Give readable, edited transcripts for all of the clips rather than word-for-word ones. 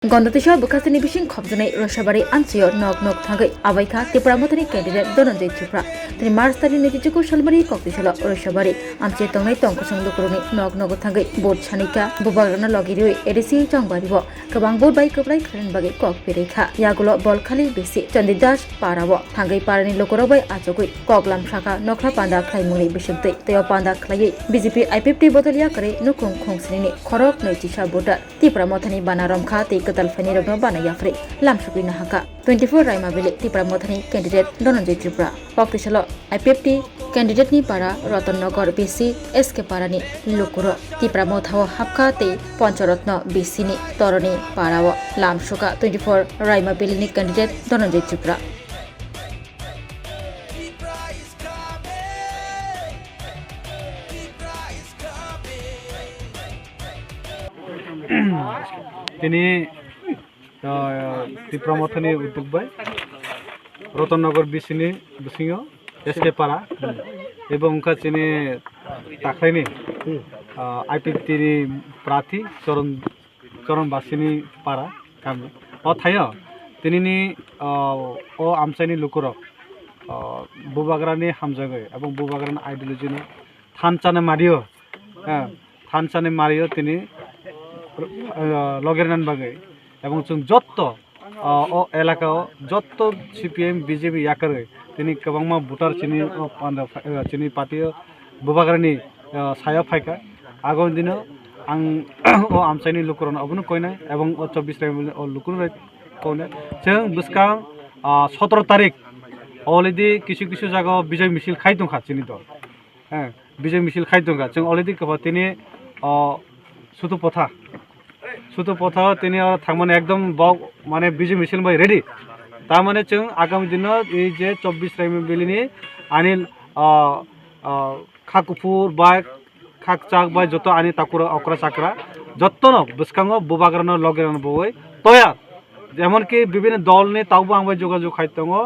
গন্ধতেশা বখাস্তানি বিশিং খবজনাই রসাবাড়ি আঞ্চলিক নক নক থাঙ্গৈ আবাইখা ত্রিপুরামথানি ক্যান্ডিডেট ধনঞ্জয় ত্রিপুরা তিনি মার্চতানি নৈতিযুগু সালমারি কক্তিশাল রসাবাড়ি আমচে তংনাই তংকসং লুকুরুনি নক নগ থাঙ্গৈ বোট সানিকা বুবাগ্রানা লগিরিউই এডিসি চংবারিব गोबां बोट बाय कबलाय खरन बागै कक पेरेखा यागुलो बलखालि बेसि चंदिदास पाराव थांगै पारानि लोकरावबाय आचगै कगलाम शाखा नखला पांदा खलायमुंनि बिसुबदै तैयाव पांदा खलायै बीजेपी आईपीएफटी बदलिया करे नुखुं खोंसरिनि खरक नैतिसा बोटार त्रिपुरामथानि बानारमखा तै कतालफानि रगनो बानायाफ्रै लामसुगै नाहाका 24 रायमाबिले त्रिपुरामथानि कैंडिडेट धनंजय त्रिपुरा कक्तिशाल आईपीएफटी कैंडिडेट नि पारा रतननगर बेसि एसके पारानि लोकुर त्रिपुरामथाव हाबखा तै पंचरत्न बेसिनि तरनि पाराव लामसुका 24 रायमाबिलिनि कैंडिडेट धनंजय त्रिपुरा তিনি त्रिपुरामथानि उद्योगबाय रतननगर बिसिनि बिसिङो एसके पारा एबं उनका चिनि ताख्लायनि आईपीएफटी प्रार्थी चरण बासिनि पारा गामि अ थायो तिनिनि अ आमचाइनि लुकुरक बुबाग्रानि हामजागै एबं बुबाग्रानि आइडियोलजिनि थानचाने मारियो तिनि लगेरनान बागै এবং যত এলাকাও যত সিপিএম বিজেপি ইয়াকারে তিনি গোबांमा ভোটার চিনি পার্টি বুবাগ্রানি সায়া ফাইকা আগামী দিনে आं आमचाइनि लुकुरन अबनो कयनाय এবং 24 रायमाबिलि लुकुर कयनाय जों बिसकां 17 तारिख अलरेडि किछु जायगा विजय मिছিল खाय दंखा चिनि दल विजय मिছিল खाय दंखा जों अलरेडि कबा तिनि सुतु पथा तिनि थांमाने एकदम माने विजय मिছিল बाय रेडी तारमाने जों आगामी दिनाव এই যে 24 रायमाबिलिनि आनि खाकुपुर बाय खाकचाक बाय जत आनि ताकुरा अकरा चाकरा जत्तन बिसकांगो बुबाग्रानो लगेरानो बय तया जेमन कि विभिन्न दलनि तावबो आंबाय जोगाजोग खायतंगो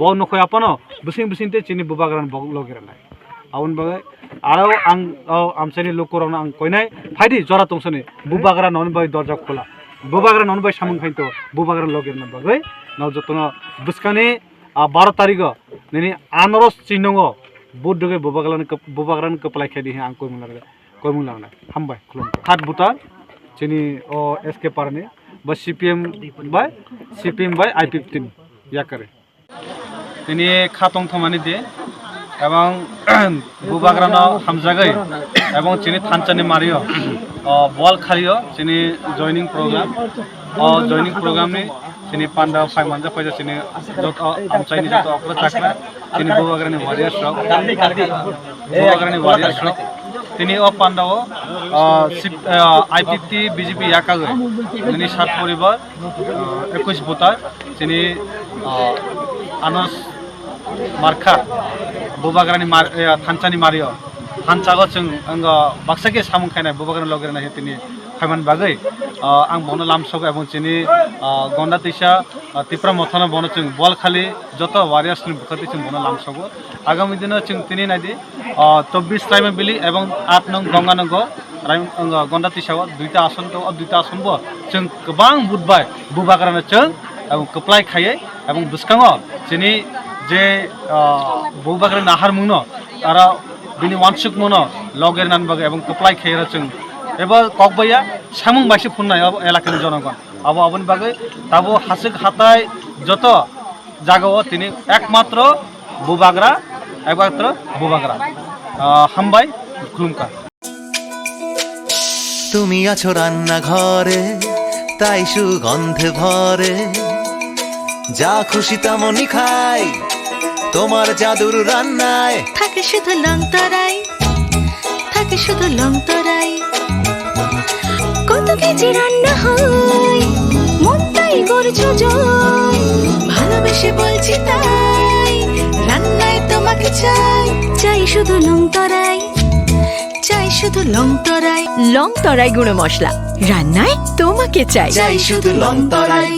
ब नखय आपनो बिसिंते चिनि बुबाग्रानो लगेरानाय आउन बागै आरो आं आमचाइनि लुकुरावनो आं कयनाय फायदि जरा तंसनि बुबाग्रा नन बाय दरजा खोला बुबाग्रा नन बाय सामं खायतो बुबाग्रा लगेरना बागै नाव जतन बिसकानि 12 तारिख ननि आनरस चिनंगो बुद्धगे बुबाग्रानि कपलाय खेदि आं कयमुलांना हामबाय खुलुम हात बुटा चिनि एसके पारनि बा सीपीएम बाय आईपीएफटी याकारे तिनि खातंग थमानि दे এবং বুবাগ্রানো হামজাগৈ এবং চিনি থানচানি মারিও বল খালিও চিনি জয়নিং প্রোগ্রামনি চিনি পান্ডা ফাই মানজা ফাইজা চিনি যত আমচাইনি যত অকরা চাকরা চিনি বুবাগ্রানি ওয়ারিয়ার্স তিনি ও পান্ডাও আইপিএফটি বিজেপি ইয়াকাগৈ চিনি 7 পরিবার 21 ভোটার চিনি আনস मार्का बुबाग्रानि थानचानि मारियो थानचागो जों बाक्साके सामं खायनाय बुबाग्रानि लगेरनाय तिनि फायमान बागै आं बनो लामसग एबं चिनि गन्डातैसा त्रिपुरामथानो बनो जों बलखालि जत वारियार्सनि बुखाति जों बनो लामसगो आगामी दिनाव जों तिनि नायदि 24 रायमाबिलि एबं 8 नं गंगानंगो गन्डातैसाव दुइटा आसन दं दुइटा आसनबो जों गोबां बुटबाय बुबाग्रानो जों एबं कप्लाय खायै एबं बिसकाङो चिनि जे बुबाग्रा नाहार मुनो आरो बिनि वानसुक मुनो लगेरनान बागै एबं कप्लाय खेरा जों एबा ककबाया सामुं बायसे फुननाय एलाकानि जनगण आबनि बागै ताबो हासिक हाताय जत जागाओ तिनि एकमात्र बुबाग्रा हामबाय खुलुमका তুমি আছো রান্না ঘরে তাই সুগন্ধে ভরে যা খুশি তেমনই খাই তোমার জাদুর রান্নায় থাকে শুধু লং তরাই কত কেজি রান্না হয় মনটাই করছো জয় ভালোবেসে বলছি তাই রান্নায় তোমাকে চাই শুধু লং তরাই লং তরাই গুঁড়ো মশলা রান্নায় তোমাকে চাই শুধু লং তরাই।